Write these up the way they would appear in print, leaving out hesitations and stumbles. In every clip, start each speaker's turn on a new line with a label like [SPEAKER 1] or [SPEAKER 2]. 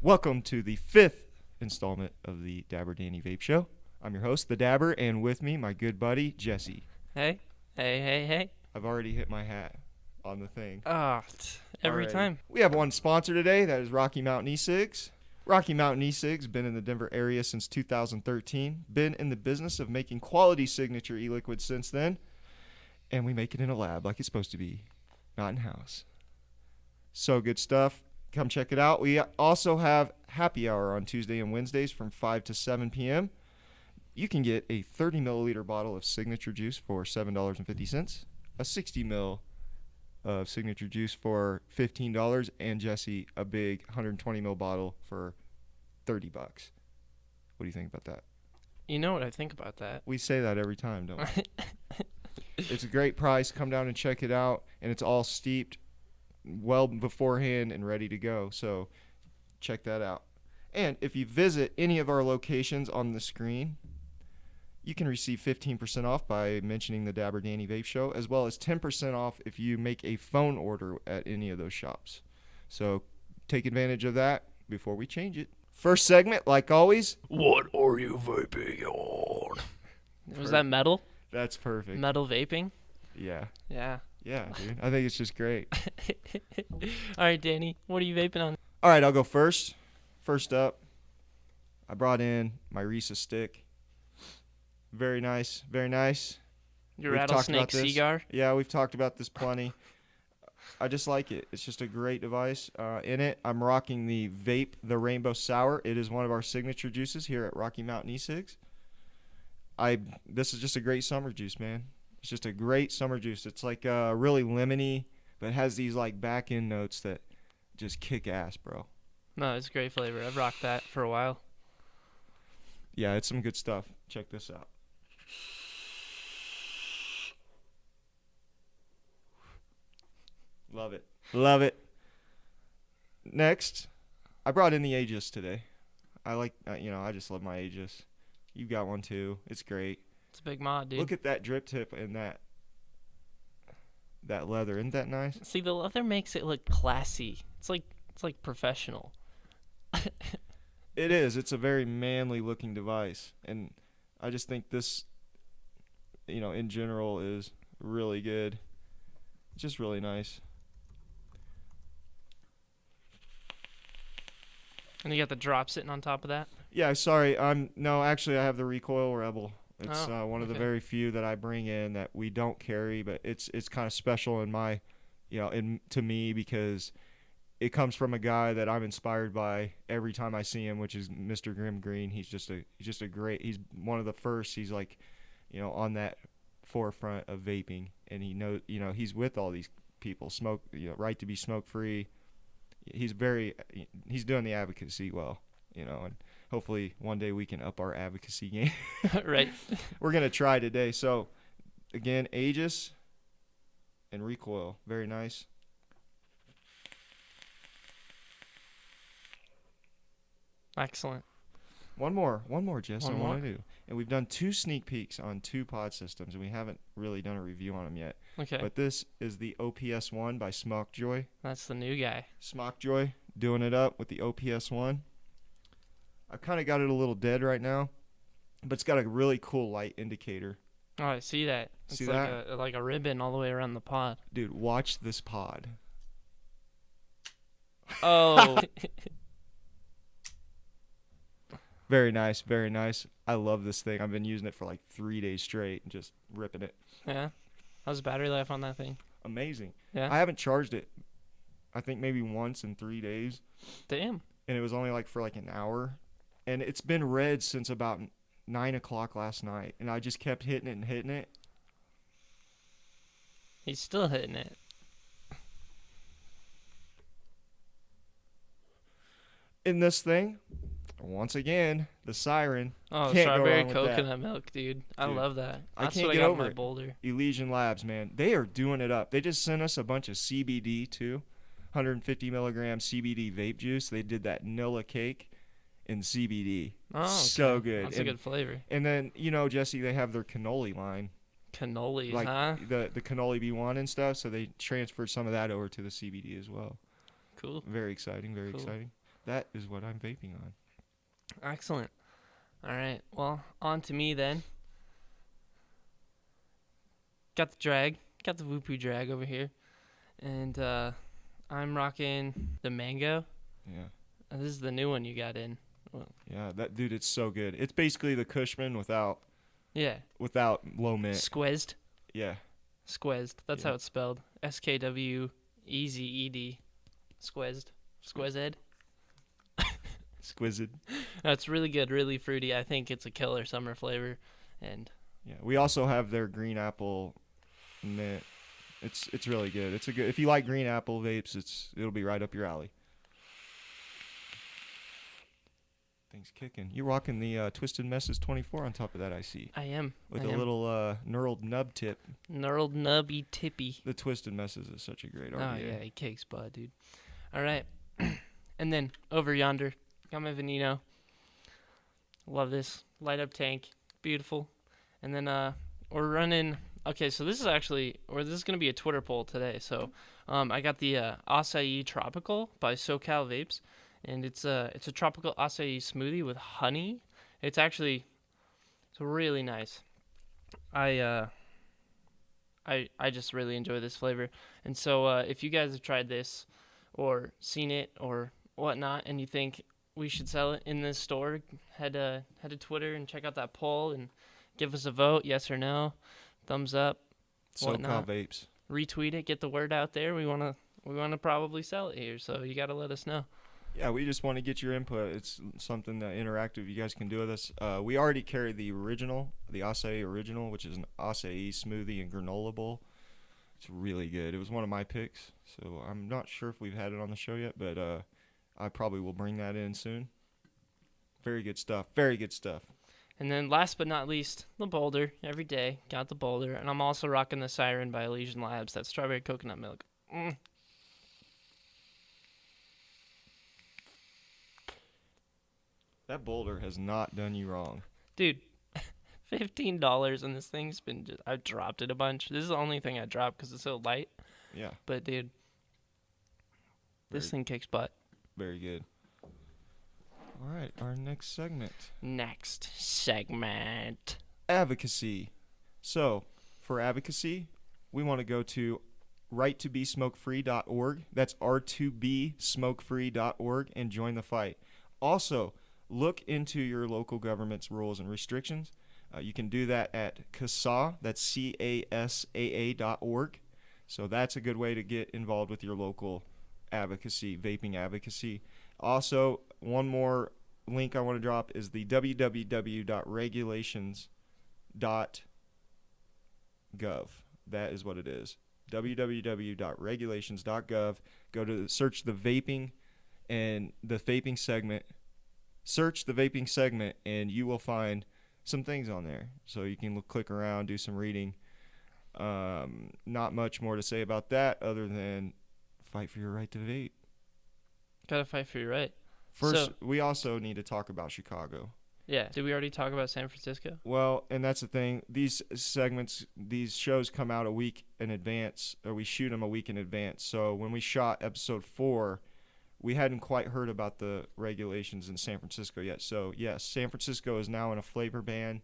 [SPEAKER 1] Welcome to the 5th installment of the Dabber Dini Vape Show. I'm your host, the Dabber, and with me, my good buddy, Jesse.
[SPEAKER 2] Hey.
[SPEAKER 1] I've already hit my hat on the thing.
[SPEAKER 2] Every time.
[SPEAKER 1] We have one sponsor today, that is Rocky Mountain E-Cigs. Rocky Mountain E-Cigs, been in the Denver area since 2013, been in the business of making quality signature e-liquid since then, and we make it in a lab like it's supposed to be, not in-house. So good stuff. Come check it out. We also have happy hour on Tuesday and Wednesdays from 5 to 7 p.m. You can get a 30 milliliter bottle of signature juice for $7.50, a 60 ml of signature juice for $15, and Jesse, a big 120 ml bottle for $30. What do you think about that?
[SPEAKER 2] You know what I think about that?
[SPEAKER 1] We say that every time, don't we? It's a great price. Come down and check it out, and it's all steeped well beforehand and ready to go. So check that out. And if you visit any of our locations on the screen, you can receive 15% off by mentioning the Dabber Dini Vape Show, as well as 10% off if you make a phone order at any of those shops. So take advantage of that before we change it. First segment, like always.
[SPEAKER 3] What are you vaping on?
[SPEAKER 2] Was that metal?
[SPEAKER 1] That's perfect.
[SPEAKER 2] Metal vaping?
[SPEAKER 1] Yeah.
[SPEAKER 2] Yeah.
[SPEAKER 1] Yeah, dude. I think it's just great.
[SPEAKER 2] All right, Danny, what are you vaping on?
[SPEAKER 1] All right, I'll go first. First up, I brought in my Risa stick. Very nice, very nice.
[SPEAKER 2] Your
[SPEAKER 1] We've
[SPEAKER 2] rattlesnake cigar?
[SPEAKER 1] Yeah, we've talked about this plenty. I just like it. It's just a great device. In it, I'm rocking the VAPE, the Rainbow Sour. It is one of our signature juices here at Rocky Mountain E-Cigs. This is just a great summer juice, man. It's just a great summer juice. It's like really lemony, but it has these like back end notes that just kick ass, bro.
[SPEAKER 2] No, it's a great flavor. I've rocked that for a while.
[SPEAKER 1] Yeah, it's some good stuff. Check this out. Love it. Love it. Next, I brought in the Aegis today. I like, I just love my Aegis. You got one too. It's great.
[SPEAKER 2] It's a big mod, dude.
[SPEAKER 1] Look at that drip tip and that leather. Isn't that nice?
[SPEAKER 2] See, the leather makes it look classy. It's like professional.
[SPEAKER 1] It is. It's a very manly looking device, and I just think this, in general is really good. It's just really nice.
[SPEAKER 2] And you got the drop sitting on top of that?
[SPEAKER 1] Yeah, sorry. Actually I have the Recoil Rebel. It's one of the
[SPEAKER 2] okay.
[SPEAKER 1] very few that I bring in that we don't carry, but it's kind of special in my, to me, because it comes from a guy that I'm inspired by every time I see him, which is Mr. Grim Green. He's just a great. He's one of the first. He's like, on that forefront of vaping, and he knows, he's with all these people. Smoke, right to be smoke free. He's doing the advocacy well, and hopefully one day we can up our advocacy game.
[SPEAKER 2] Right.
[SPEAKER 1] We're going to try today. So, again, Aegis and Recoil. Very nice.
[SPEAKER 2] Excellent.
[SPEAKER 1] One more, Jess,
[SPEAKER 2] One
[SPEAKER 1] I
[SPEAKER 2] more?
[SPEAKER 1] want to do. And we've done 2 sneak peeks on 2 pod systems, and we haven't really done a review on them yet.
[SPEAKER 2] Okay.
[SPEAKER 1] But this is the OPS1 by Smockjoy.
[SPEAKER 2] That's the new guy.
[SPEAKER 1] Smockjoy doing it up with the OPS1. I've kind of got it a little dead right now, but it's got a really cool light indicator.
[SPEAKER 2] Oh, I see that. It's
[SPEAKER 1] See
[SPEAKER 2] like
[SPEAKER 1] that?
[SPEAKER 2] like a ribbon all the way around the pod.
[SPEAKER 1] Dude, watch this pod.
[SPEAKER 2] Oh.
[SPEAKER 1] Very nice, very nice. I love this thing. I've been using it for like 3 days straight and just ripping it.
[SPEAKER 2] Yeah. How's the battery life on that thing?
[SPEAKER 1] Amazing.
[SPEAKER 2] Yeah.
[SPEAKER 1] I haven't charged it, I think maybe once in 3 days.
[SPEAKER 2] Damn.
[SPEAKER 1] And it was only for an hour. And it's been red since about 9 o'clock last night. And I just kept hitting it and hitting it.
[SPEAKER 2] He's still hitting it.
[SPEAKER 1] In this thing, once again, the Siren.
[SPEAKER 2] Oh,
[SPEAKER 1] Can't go
[SPEAKER 2] strawberry
[SPEAKER 1] wrong with that.
[SPEAKER 2] coconut milk, dude. I
[SPEAKER 1] Dude,
[SPEAKER 2] love that.
[SPEAKER 1] I
[SPEAKER 2] That's
[SPEAKER 1] can't
[SPEAKER 2] what
[SPEAKER 1] get
[SPEAKER 2] I got in
[SPEAKER 1] over
[SPEAKER 2] my
[SPEAKER 1] it.
[SPEAKER 2] Boulder.
[SPEAKER 1] Lesion Labs, man. They are doing it up. They just sent us a bunch of CBD, too. 150 milligram CBD vape juice. They did that Nilla cake in CBD.
[SPEAKER 2] Oh, okay.
[SPEAKER 1] So good.
[SPEAKER 2] That's a good flavor.
[SPEAKER 1] And then, Jesse, they have their cannoli line.
[SPEAKER 2] Cannolis,
[SPEAKER 1] Like
[SPEAKER 2] huh?
[SPEAKER 1] the cannoli B1 and stuff. So they transferred some of that over to the CBD as well.
[SPEAKER 2] Cool.
[SPEAKER 1] Very exciting, very
[SPEAKER 2] Cool.
[SPEAKER 1] exciting. that is what I'm vaping on.
[SPEAKER 2] Excellent. All right. Well, on to me then. Got the drag. Got the Loopy Drag over here. And I'm rocking the Mango.
[SPEAKER 1] Yeah.
[SPEAKER 2] This is the new one you got in. Well,
[SPEAKER 1] Yeah, that dude, it's so good. It's basically the Cushman without
[SPEAKER 2] yeah.
[SPEAKER 1] low mint.
[SPEAKER 2] Squeezed.
[SPEAKER 1] Yeah.
[SPEAKER 2] Squeezed. That's
[SPEAKER 1] Yeah.
[SPEAKER 2] how it's spelled. SKWEZED. Squeezed. Squeezed.
[SPEAKER 1] Exquisite.
[SPEAKER 2] No, it's really good, really fruity. I think it's a killer summer flavor. And
[SPEAKER 1] Yeah. We also have their green apple mint. It's really good. It's a good. If you like green apple vapes, it'll be right up your alley. Things kicking. You're rocking the Twisted Messes 24 on top of that, I see.
[SPEAKER 2] I am.
[SPEAKER 1] With
[SPEAKER 2] I
[SPEAKER 1] a
[SPEAKER 2] am.
[SPEAKER 1] little knurled nub tip.
[SPEAKER 2] Knurled nubby tippy.
[SPEAKER 1] The Twisted Messes is such a great
[SPEAKER 2] Oh,
[SPEAKER 1] RDA.
[SPEAKER 2] yeah, he kicks butt, dude. All right. And then over yonder, got my Veneno. Love this. Light up tank. Beautiful. And then we're running. Okay, so this is actually, or this is going to be a Twitter poll today. So I got the Acai Tropical by SoCal Vapes. And it's a tropical acai smoothie with honey. It's really nice. I just really enjoy this flavor. And so if you guys have tried this or seen it or whatnot, and you think we should sell it in this store, head to Twitter and check out that poll and give us a vote, yes or no, thumbs up,
[SPEAKER 1] SoCal
[SPEAKER 2] whatnot.
[SPEAKER 1] Vapes.
[SPEAKER 2] Retweet it, get the word out there. We wanna probably sell it here, so you gotta let us know.
[SPEAKER 1] Yeah, we just want to get your input. It's something interactive you guys can do with us. We already carry the original, the Acai Original, which is an acai smoothie and granola bowl. It's really good. It was one of my picks, so I'm not sure if we've had it on the show yet, but I probably will bring that in soon. Very good stuff. Very good stuff.
[SPEAKER 2] And then last but not least, the Boulder Everyday. Got the Boulder, and I'm also rocking the Siren by Lesion Labs. That strawberry coconut milk.
[SPEAKER 1] That Boulder has not done you wrong.
[SPEAKER 2] Dude, $15 and this thing's been I've dropped it a bunch. This is the only thing I dropped because it's so light.
[SPEAKER 1] Yeah.
[SPEAKER 2] But dude, this thing kicks butt.
[SPEAKER 1] Very good. All right, our next segment.
[SPEAKER 2] Next segment.
[SPEAKER 1] Advocacy. So, for advocacy, we want to go to righttobesmokefree.org. That's r2bsmokefree.org and join the fight. Also, look into your local government's rules and restrictions. You can do that at CASAA, that's CASAA.org. So that's a good way to get involved with your local advocacy, vaping advocacy. Also, one more link I want to drop is the www.regulations.gov. That is what it is. www.regulations.gov. Go to search the vaping and the vaping segment. Search the vaping segment and you will find some things on there. So you can click around, do some reading. Not much more to say about that other than fight for your right to vape.
[SPEAKER 2] Gotta fight for your right.
[SPEAKER 1] First, we also need to talk about Chicago.
[SPEAKER 2] Yeah. Did we already talk about San Francisco?
[SPEAKER 1] Well, and that's the thing. These segments, these shows come out a week in advance, or we shoot them a week in advance. So when we shot episode 4, we hadn't quite heard about the regulations in San Francisco yet. So, yes, San Francisco is now in a flavor ban.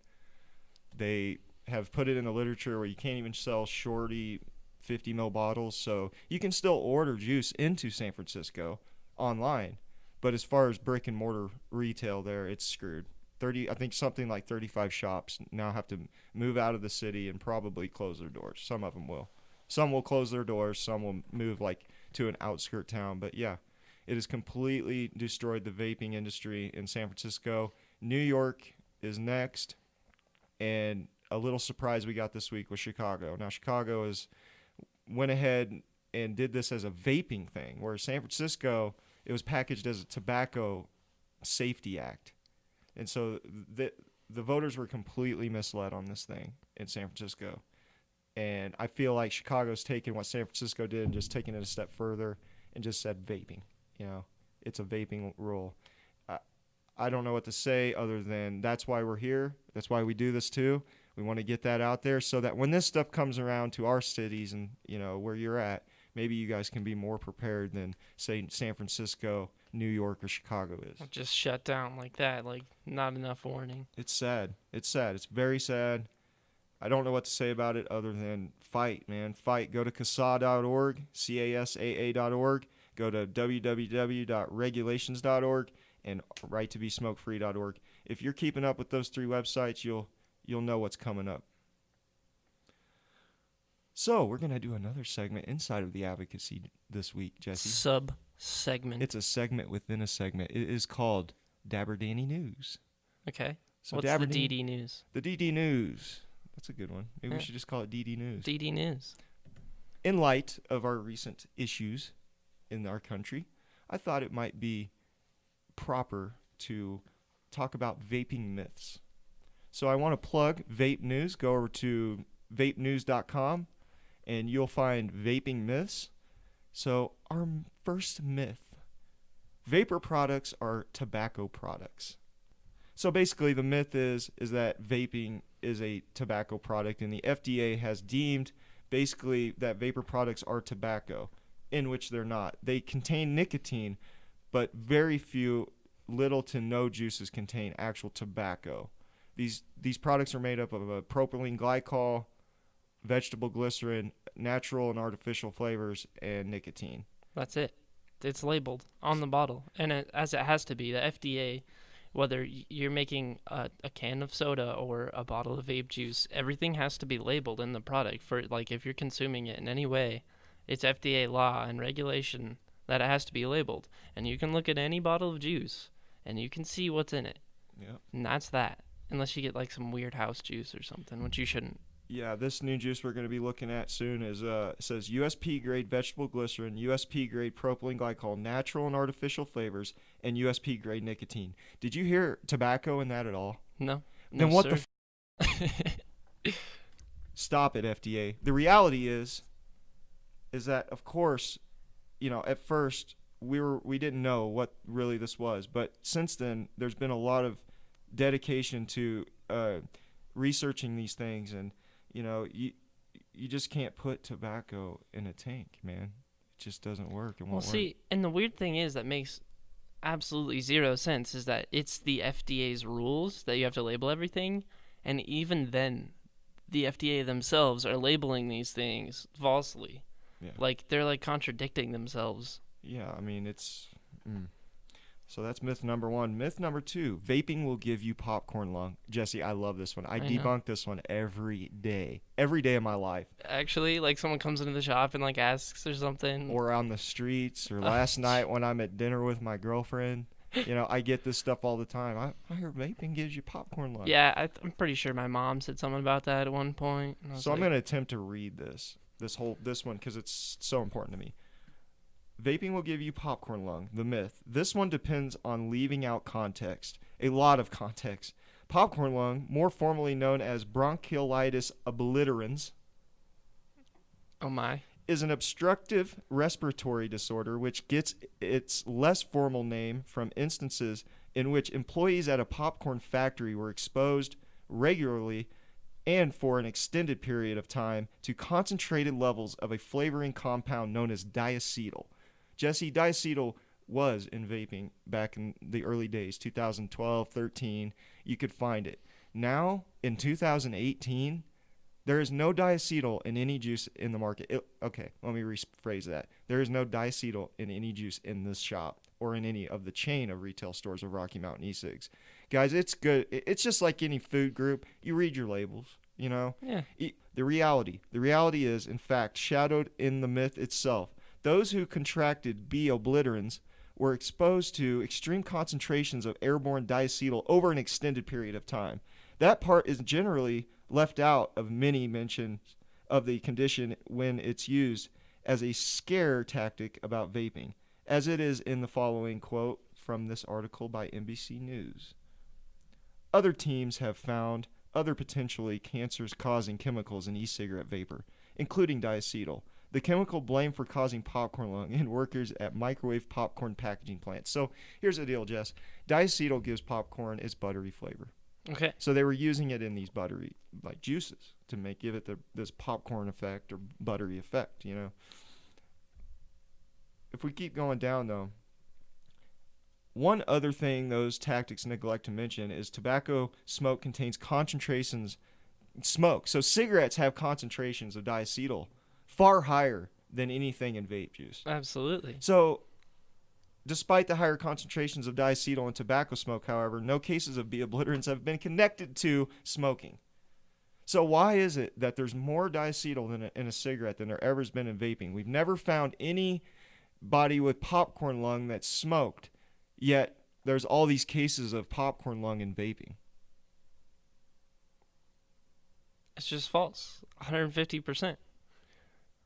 [SPEAKER 1] They have put it in the literature where you can't even sell shorty 50 ml bottles. So you can still order juice into San Francisco online. But as far as brick and mortar retail there, it's screwed. I think something like 35 shops now have to move out of the city and probably close their doors. Some of them will. Some will close their doors. Some will move like to an outskirt town. But yeah, it has completely destroyed the vaping industry in San Francisco. New York is next. And a little surprise we got this week was Chicago. Now, Chicago went ahead and did this as a vaping thing, where San Francisco, it was packaged as a tobacco safety act. And so the voters were completely misled on this thing in San Francisco. And I feel like Chicago's taken what San Francisco did and just taken it a step further and just said vaping. You know, it's a vaping rule. I don't know what to say other than that's why we're here. That's why we do this too. We want to get that out there so that when this stuff comes around to our cities and, you know, where you're at, maybe you guys can be more prepared than, say, San Francisco New York or Chicago is.
[SPEAKER 2] Just shut down like that, like not enough warning.
[SPEAKER 1] It's sad. It's sad. It's very sad. I don't know what to say about it other than fight, man. Fight. Go to CASAA.org, CASAA.org. Go to www.regulations.org and righttobesmokefree.org. If you're keeping up with those 3 websites, you'll know what's coming up. So we're going to do another segment inside of the advocacy this week, Jesse.
[SPEAKER 2] Sub-segment.
[SPEAKER 1] It's a segment within a segment. It is called Dabber Danny News.
[SPEAKER 2] Okay.
[SPEAKER 1] So
[SPEAKER 2] What's
[SPEAKER 1] Dabber
[SPEAKER 2] the
[SPEAKER 1] Danny-
[SPEAKER 2] DD News?
[SPEAKER 1] The DD News. That's a good one. Maybe
[SPEAKER 2] Yeah.
[SPEAKER 1] we should just call it DD News.
[SPEAKER 2] DD News.
[SPEAKER 1] In light of our recent issues in our country, I thought it might be proper to talk about vaping myths. So I want to plug Vape News. Go over to vapenews.com and you'll find Vaping Myths. So our first myth: vapor products are tobacco products. So basically the myth is that vaping is a tobacco product, and the FDA has deemed basically that vapor products are tobacco, in which they're not. They contain nicotine, but very few, little to no juices contain actual tobacco. These products are made up of a propylene glycol, vegetable glycerin, natural and artificial flavors, and nicotine.
[SPEAKER 2] That's it. It's labeled on the bottle, and as it has to be. The FDA, whether you're making a can of soda or a bottle of vape juice, everything has to be labeled in the product. For like, if you're consuming it in any way, it's FDA law and regulation that it has to be labeled. And you can look at any bottle of juice, and you can see what's in it.
[SPEAKER 1] Yeah.
[SPEAKER 2] And that's that. Unless you get like some weird house juice or something, which you shouldn't.
[SPEAKER 1] Yeah, this new juice we're going to be looking at soon is says USP grade vegetable glycerin, USP grade propylene glycol, natural and artificial flavors, and USP grade nicotine. Did you hear tobacco in that at all?
[SPEAKER 2] No.
[SPEAKER 1] Then
[SPEAKER 2] No,
[SPEAKER 1] what
[SPEAKER 2] sir.
[SPEAKER 1] the Stop it, FDA. The reality is that of course, at first we didn't know what really this was, but since then there's been a lot of dedication to researching these things, and you just can't put tobacco in a tank, man. It just doesn't work. It won't
[SPEAKER 2] Well, see, and the weird thing is that makes absolutely zero sense is that it's the FDA's rules that you have to label everything, and even then, the FDA themselves are labeling these things falsely.
[SPEAKER 1] Yeah.
[SPEAKER 2] Like, they're like contradicting themselves.
[SPEAKER 1] Yeah, I mean, it's... So that's myth number 1. Myth number 2, vaping will give you popcorn lung. Jesse, I love this one. I
[SPEAKER 2] know.
[SPEAKER 1] debunk this one every day of my life.
[SPEAKER 2] Actually, like someone comes into the shop and like asks or something.
[SPEAKER 1] Or on the streets, or last night when I'm at dinner with my girlfriend. I get this stuff all the time. I hear vaping gives you popcorn lung.
[SPEAKER 2] Yeah, I'm pretty sure my mom said something about that at one point. And I was
[SPEAKER 1] So I'm
[SPEAKER 2] like,
[SPEAKER 1] going to attempt to read this one because it's so important to me. Vaping will give you popcorn lung. The myth. This one depends on leaving out context. A lot of context. Popcorn lung, more formally known as bronchiolitis obliterans,
[SPEAKER 2] oh my.
[SPEAKER 1] is an obstructive respiratory disorder which gets its less formal name from instances in which employees at a popcorn factory were exposed regularly and for an extended period of time to concentrated levels of a flavoring compound known as diacetyl. Jesse, diacetyl was in vaping back in the early days, 2012, 13. You could find it. Now, in 2018, there is no diacetyl in any juice in the market. Okay, let me rephrase that. There is no diacetyl in any juice in this shop or in any of the chain of retail stores of Rocky Mountain e-cigs. Guys, it's good. It's just like any food group. You read your labels,
[SPEAKER 2] Yeah.
[SPEAKER 1] The reality is, in fact, shadowed in the myth itself. Those who contracted B. obliterans were exposed to extreme concentrations of airborne diacetyl over an extended period of time. That part is generally left out of many mentions of the condition when it's used as a scare tactic about vaping, as it is in the following quote from this article by NBC News. Other teams have found other potentially cancer-causing chemicals in e-cigarette vapor, including diacetyl, the chemical blamed for causing popcorn lung in workers at microwave popcorn packaging plants. So here's the deal, Jess. Diacetyl gives popcorn its buttery flavor.
[SPEAKER 2] Okay.
[SPEAKER 1] So they were using it in these buttery juices to give it this popcorn effect or buttery effect, If we keep going down though, One other thing those tactics neglect to mention is tobacco smoke contains concentrations smoke. So cigarettes have concentrations of diacetyl far higher than anything in vape juice.
[SPEAKER 2] Absolutely.
[SPEAKER 1] So despite the higher concentrations of diacetyl in tobacco smoke, however, no cases of B obliterans have been connected to smoking. So why is it that there's more diacetyl in a cigarette than there ever has been in vaping? We've never found anybody with popcorn lung that smoked, yet there's all these cases of popcorn lung in vaping.
[SPEAKER 2] It's just false. 150%.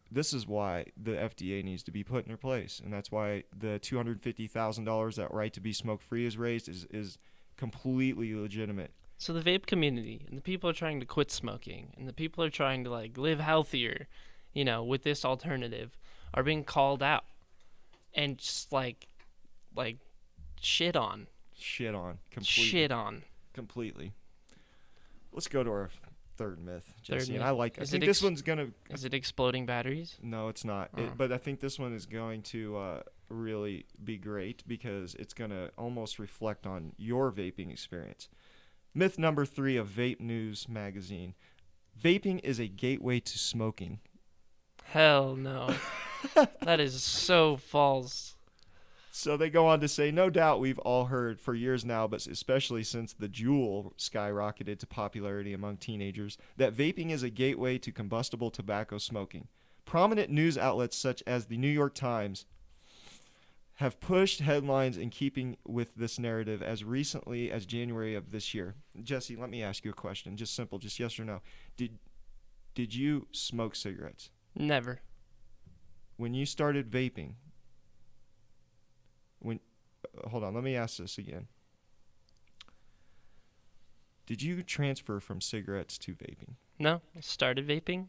[SPEAKER 1] This is why the FDA needs to be put in their place, and that's why the $250,000 that right to be smoke-free is raised is completely legitimate.
[SPEAKER 2] So the vape community and the people are trying to quit smoking and the people are trying to like live healthier, with this alternative are being called out and just like shit on.
[SPEAKER 1] Completely. Let's go to our third myth, Jesse.
[SPEAKER 2] Third
[SPEAKER 1] and
[SPEAKER 2] myth.
[SPEAKER 1] I think this one's gonna.
[SPEAKER 2] Is it exploding batteries?
[SPEAKER 1] No, it's not.
[SPEAKER 2] Oh.
[SPEAKER 1] But I think this one is going to really be great because it's gonna almost reflect on your vaping experience. Myth number 3 of Vape News magazine: vaping is a gateway to smoking.
[SPEAKER 2] Hell no. That is so false.
[SPEAKER 1] So they go on to say, no doubt we've all heard for years now, but especially since the Juul skyrocketed to popularity among teenagers, that vaping is a gateway to combustible tobacco smoking. Prominent news outlets such as the New York Times have pushed headlines in keeping with this narrative as recently as January of this year. Jesse, let me ask you a question, just simple, just yes or no. Did you smoke cigarettes?
[SPEAKER 2] Never.
[SPEAKER 1] When you started vaping, hold on, let me ask this again. Did you transfer from cigarettes to vaping?
[SPEAKER 2] No. I started vaping,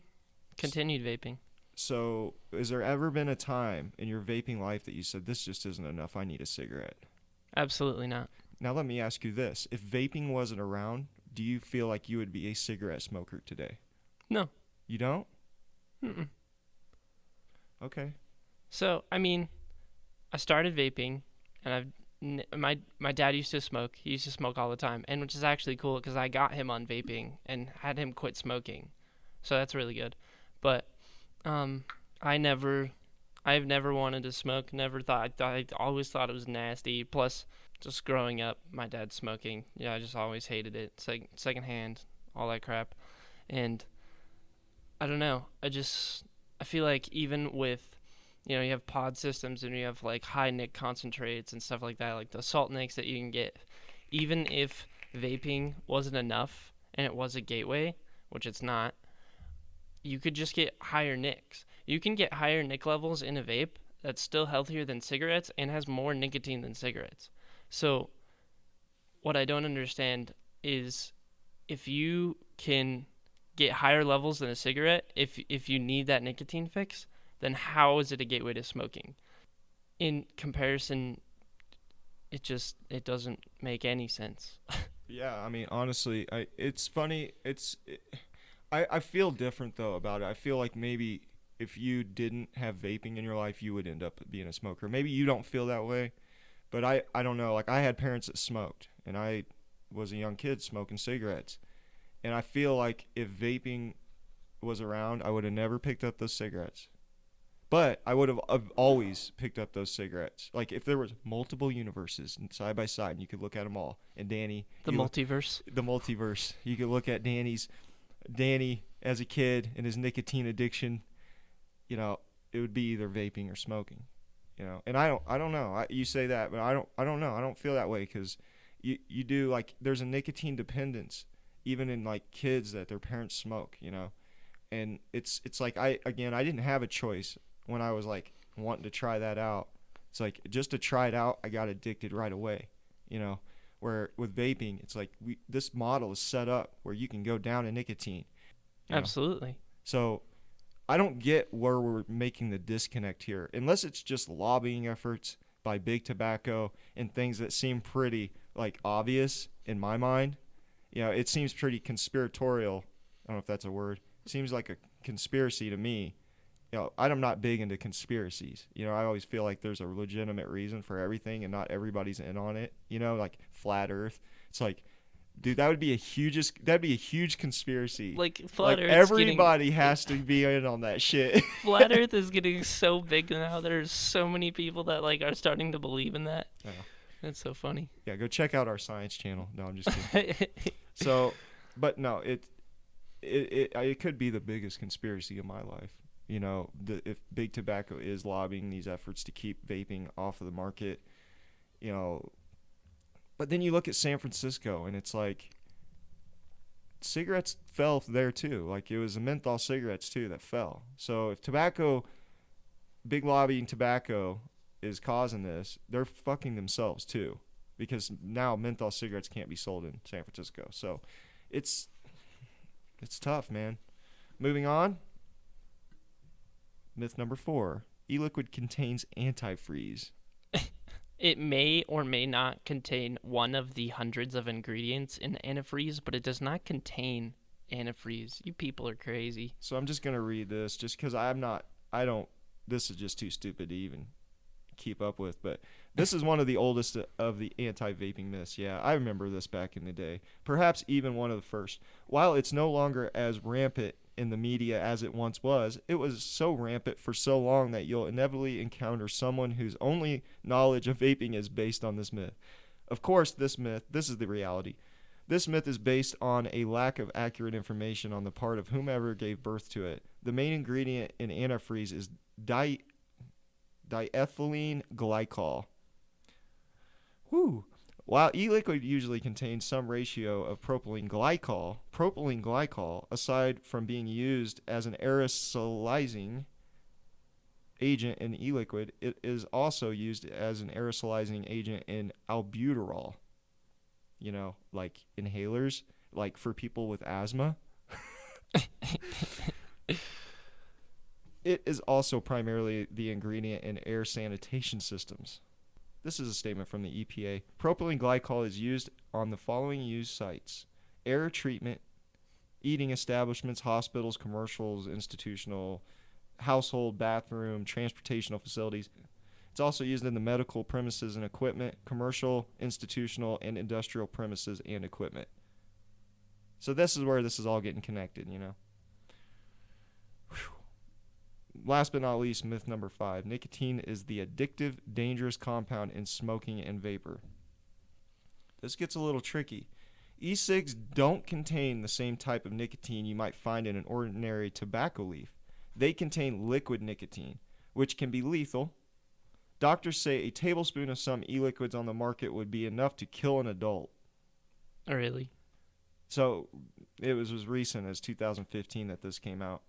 [SPEAKER 2] continued vaping.
[SPEAKER 1] So, has there ever been a time in your vaping life that you said, this just isn't enough, I need a cigarette?
[SPEAKER 2] Absolutely not.
[SPEAKER 1] Now, let me ask you this. If vaping wasn't around, do you feel like you would be a cigarette smoker today?
[SPEAKER 2] No.
[SPEAKER 1] You don't?
[SPEAKER 2] Mm-mm.
[SPEAKER 1] Okay.
[SPEAKER 2] So, I started vaping, and my dad used to smoke. He used to smoke all the time, and which is actually cool because I got him on vaping and had him quit smoking. So that's really good. But I've never wanted to smoke. I always thought it was nasty. Plus, just growing up, my dad smoking. Yeah, I just always hated it. It's like secondhand, all that crap, and I don't know. I feel like even with you have pod systems and you have like high nic concentrates and stuff like that, like the salt nicks that you can get. Even if vaping wasn't enough and it was a gateway, which it's not, you could just get higher nicks. You can get higher nic levels in a vape that's still healthier than cigarettes and has more nicotine than cigarettes. So what I don't understand is if you can get higher levels than a cigarette, if you need that nicotine fix, then how is it a gateway to smoking? In comparison, it doesn't make any sense.
[SPEAKER 1] Yeah, honestly, it's funny. I feel different, though, about it. I feel like maybe if you didn't have vaping in your life, you would end up being a smoker. Maybe you don't feel that way, but I don't know. Like, I had parents that smoked, and I was a young kid smoking cigarettes. And I feel like if vaping was around, I would have never picked up those cigarettes. But I would have always picked up those cigarettes. Like, if there was multiple universes side by side, and you could look at them all, and Danny...
[SPEAKER 2] The multiverse.
[SPEAKER 1] The multiverse. You could look at Danny as a kid and his nicotine addiction. It would be either vaping or smoking. And I don't know. You say that, but I don't know. I don't feel that way because you do, like, there's a nicotine dependence even in, like, kids that their parents smoke, And it's like, I didn't have a choice when I was, like, wanting to try that out. It's like, just to try it out, I got addicted right away, Where with vaping, it's like this model is set up where you can go down in nicotine.
[SPEAKER 2] Absolutely.
[SPEAKER 1] So I don't get where we're making the disconnect here, unless it's just lobbying efforts by big tobacco and things that seem pretty, like, obvious in my mind. It seems pretty conspiratorial. I don't know if that's a word. It seems like a conspiracy to me I'm not big into conspiracies. I always feel like there's a legitimate reason for everything and not everybody's in on it. Like flat earth. It's like, dude, that'd be a huge conspiracy.
[SPEAKER 2] Like flat Earth.
[SPEAKER 1] Everybody has to be in on that shit.
[SPEAKER 2] Flat Earth is getting so big now. There's so many people that are starting to believe in that.
[SPEAKER 1] Yeah.
[SPEAKER 2] That's so funny.
[SPEAKER 1] Yeah, go check out our science channel. No, I'm just kidding. But no, it could be the biggest conspiracy of my life. If big tobacco is lobbying these efforts to keep vaping off of the market, But then you look at San Francisco, and it's like cigarettes fell there too. Like it was the menthol cigarettes too that fell. So if big lobbying tobacco is causing this, they're fucking themselves too, because now menthol cigarettes can't be sold in San Francisco. So it's tough, man. Moving on. Myth number 4: e-liquid contains antifreeze.
[SPEAKER 2] It may or may not contain one of the hundreds of ingredients in antifreeze, but it does not contain antifreeze. You people are crazy.
[SPEAKER 1] So I'm just going to read this just because this is just too stupid to even keep up with. But this is one of the oldest of the anti-vaping myths. Yeah, I remember this back in the day. Perhaps even one of the first. While it's no longer as rampant in the media as it once was, it was so rampant for so long that you'll inevitably encounter someone whose only knowledge of vaping is based on this myth. Of course, this is the reality. This myth is based on a lack of accurate information on the part of whomever gave birth to it. The main ingredient in antifreeze is diethylene glycol. Whew. While e-liquid usually contains some ratio of propylene glycol, aside from being used as an aerosolizing agent in e-liquid, it is also used as an aerosolizing agent in albuterol. Like inhalers, like for people with asthma. It is also primarily the ingredient in air sanitation systems. This is a statement from the EPA. Propylene glycol is used on the following use sites: air treatment, eating establishments, hospitals, commercials, institutional, household, bathroom, transportational facilities. It's also used in the medical premises and equipment, commercial, institutional, and industrial premises and equipment. So this is where this is all getting connected, Whew. Last but not least, myth number 5. Nicotine is the addictive, dangerous compound in smoking and vapor. This gets a little tricky. E-cigs don't contain the same type of nicotine you might find in an ordinary tobacco leaf. They contain liquid nicotine, which can be lethal. Doctors say a tablespoon of some e-liquids on the market would be enough to kill an adult.
[SPEAKER 2] Oh, really?
[SPEAKER 1] So it was as recent as 2015 that this came out.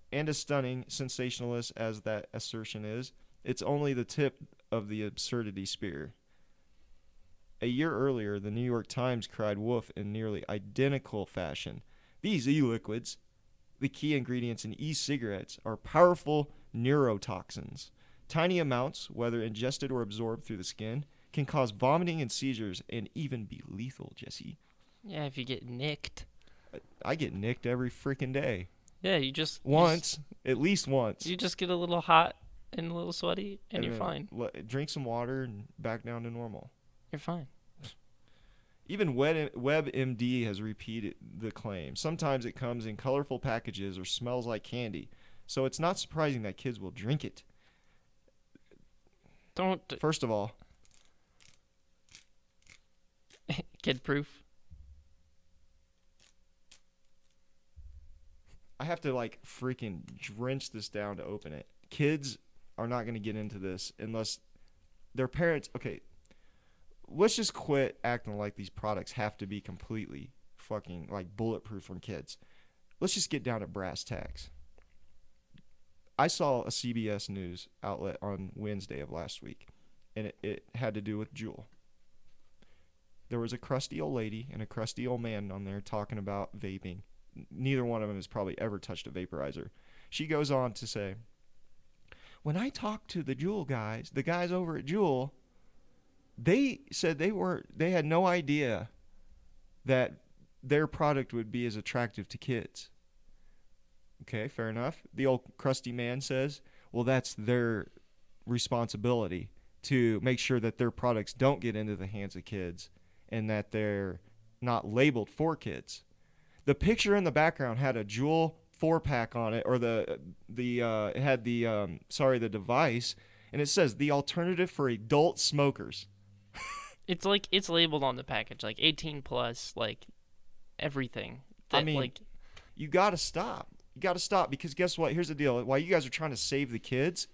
[SPEAKER 1] And as stunning, sensationalist as that assertion is, it's only the tip of the absurdity spear. A year earlier, the New York Times cried wolf in nearly identical fashion. These e-liquids, the key ingredients in e-cigarettes, are powerful neurotoxins. Tiny amounts, whether ingested or absorbed through the skin, can cause vomiting and seizures and even be lethal, Jesse.
[SPEAKER 2] Yeah, if you get nicked.
[SPEAKER 1] I get nicked every freaking day.
[SPEAKER 2] Yeah, you just...
[SPEAKER 1] At least once.
[SPEAKER 2] You just get a little hot and a little sweaty, and you're fine.
[SPEAKER 1] Drink some water and back down to normal.
[SPEAKER 2] You're fine.
[SPEAKER 1] Even WebMD has repeated the claim. Sometimes it comes in colorful packages or smells like candy, so it's not surprising that kids will drink it. First of all...
[SPEAKER 2] Kid-proof.
[SPEAKER 1] I have to freaking drench this down to open it. Kids are not going to get into this unless their parents... Okay, let's just quit acting like these products have to be completely fucking bulletproof from kids. Let's just get down to brass tacks. I saw a CBS News outlet on Wednesday of last week, and it had to do with Juul. There was a crusty old lady and a crusty old man on there talking about vaping. Neither one of them has probably ever touched a vaporizer. She goes on to say, when I talked to the Juul guys, the guys over at Juul, they said they had no idea that their product would be as attractive to kids. Okay, fair enough. The old crusty man says, well, that's their responsibility to make sure that their products don't get into the hands of kids and that they're not labeled for kids. The picture in the background had a Juul 4-pack on it, or it had the device, and it says the alternative for adult smokers.
[SPEAKER 2] It's like it's labeled on the package, like 18 plus, like everything.
[SPEAKER 1] I mean, you got to stop. You got to stop, because guess what? Here's the deal. While you guys are trying to save the kids,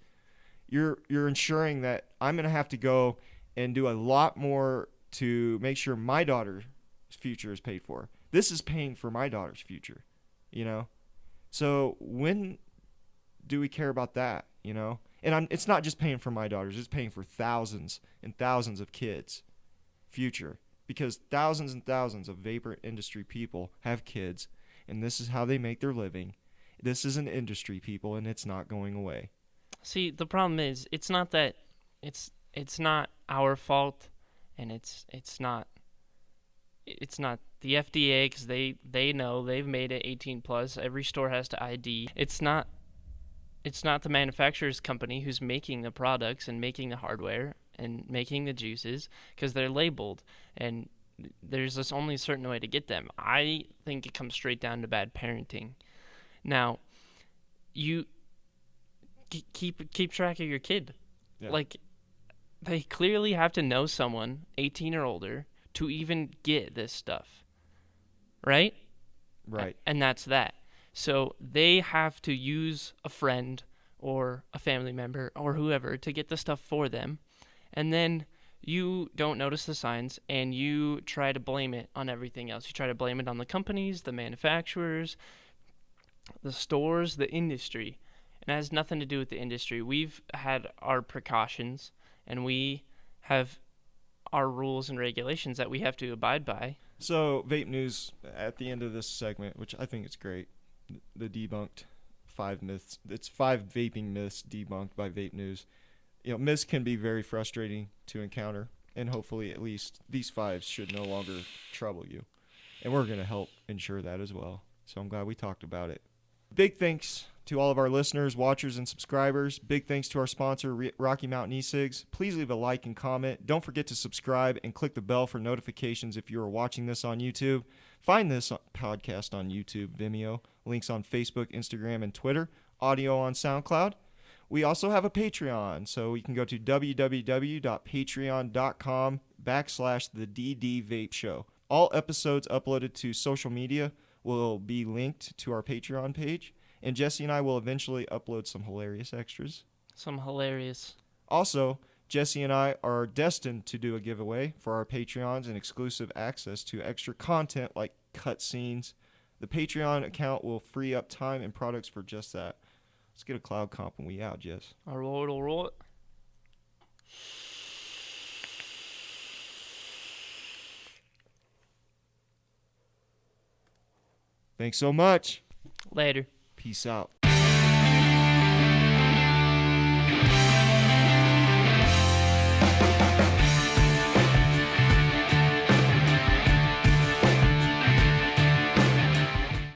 [SPEAKER 1] you're ensuring that I'm going to have to go and do a lot more to make sure my daughter's future is paid for. This is paying for my daughter's future, you know? So when do we care about that, you know? And it's not just paying for my daughters. It's paying for thousands and thousands of kids' future, because thousands and thousands of vapor industry people have kids, and this is how they make their living. This is an industry, people, and it's not going away.
[SPEAKER 2] See, the problem is, it's not that it's not our fault, and it's not the FDA, because they know they've made it 18 plus. Every store has to ID. It's not the manufacturer's company who's making the products and making the hardware and making the juices, because they're labeled, and there's just only a certain way to get them. I think it comes straight down to bad parenting. Now, you keep track of your kid.
[SPEAKER 1] Yeah.
[SPEAKER 2] Like, they clearly have to know someone 18 or older to even get this stuff, right?
[SPEAKER 1] Right.
[SPEAKER 2] And that's that. So they have to use a friend or a family member or whoever to get the stuff for them, and then you don't notice the signs, and you try to blame it on everything else. You try to blame it on the companies, the manufacturers, the stores, the industry. And it has nothing to do with the industry. We've had our precautions, and we have our rules and regulations that we have to abide by.
[SPEAKER 1] So, vape news at the end of this segment, which I think is great. The debunked 5 myths. It's 5 vaping myths debunked by Vape News. You know, myths can be very frustrating to encounter, and hopefully at least these 5 should no longer trouble you. And we're going to help ensure that as well. So I'm glad we talked about it. Big thanks to all of our listeners, watchers, and subscribers. Big thanks to our sponsor, Rocky Mountain e-cigs. Please leave a like and comment. Don't forget to subscribe and click the bell for notifications if you are watching this on YouTube. Find this podcast on YouTube, Vimeo, links on Facebook, Instagram, and Twitter, audio on SoundCloud. We also have a Patreon, so you can go to www.patreon.com/TheDDVapeShow. All episodes uploaded to social media will be linked to our Patreon page, and Jesse and I will eventually upload some hilarious extras.
[SPEAKER 2] Some hilarious.
[SPEAKER 1] Also, Jesse and I are destined to do a giveaway for our Patreons and exclusive access to extra content like cutscenes. The Patreon account will free up time and products for just that. Let's get a cloud comp when we out, Jess.
[SPEAKER 2] All right.
[SPEAKER 1] Thanks so much.
[SPEAKER 2] Later.
[SPEAKER 1] Peace out.